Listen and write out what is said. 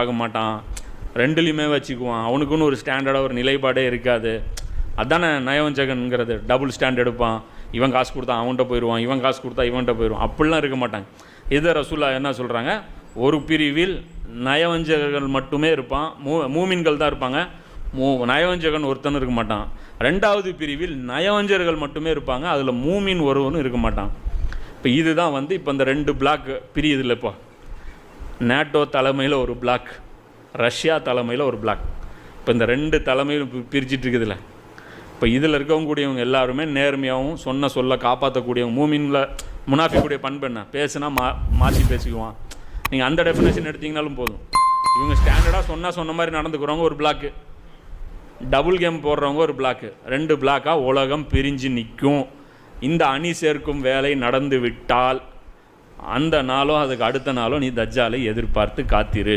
ஆக மாட்டான், ரெண்டுலேயுமே வச்சுக்குவான், அவனுக்குன்னு ஒரு ஸ்டாண்டர்டாக ஒரு நிலைப்பாடே இருக்காது. அதானே நயவஞ்சகன்கிறது. டபுள் ஸ்டாண்ட் எடுப்பான், இவன் காசு கொடுத்தா அவன்கிட்ட போயிடுவான், இவன் காசு கொடுத்தா இவன்கிட்ட போயிடுவான், அப்படிலாம் இருக்க மாட்டாங்க. இதை ரசூலா என்ன சொல்கிறாங்க, ஒரு பிரிவில் நயவஞ்சகர்கள் மட்டுமே இருப்பான், மூமின்கள் தான் இருப்பாங்க, நயவஞ்சகன் ஒருத்தன் இருக்க மாட்டான். ரெண்டாவது பிரிவில் நயவஞ்சகர்கள் மட்டுமே இருப்பாங்க, அதில் மூமின் ஒருவனும் இருக்க மாட்டான். இப்போ இதுதான் இப்போ இந்த 2 பிளாக் பிரியுதில்ல. இப்போ நேட்டோ தலைமையில் ஒரு பிளாக், ரஷ்யா தலைமையில் ஒரு பிளாக், இப்போ இந்த 2 தலைமையிலும் பிரிச்சுட்டு இருக்குதுல்ல. இப்போ இதில் இருக்கவங்கக்கூடியவங்க எல்லாருமே நேர்மையாகவும் சொன்ன சொல்ல காப்பாற்றக்கூடியவங்க. மூமின்ல முனாஃபிக்குடைய பண்பு என்ன, பேசுனா மாற்றி பேசிக்குவான். நீங்கள் அந்த டெஃபினேஷன் எடுத்திங்கனாலும் போதும். இவங்க ஸ்டாண்டர்டாக சொன்ன மாதிரி நடந்துக்கிறவங்க ஒரு பிளாக்கு, டபுள் கேம் போடுறவங்க ஒரு பிளாக்கு, 2 பிளாக்காக உலகம் பிரிஞ்சு நிற்கும். இந்த அணி சேர்க்கும் வேலை நடந்து விட்டால் அந்த நாளோ அதுக்கு அடுத்த நாளோ நீ தஜ்ஜாலை எதிர்பார்த்து காத்திரு.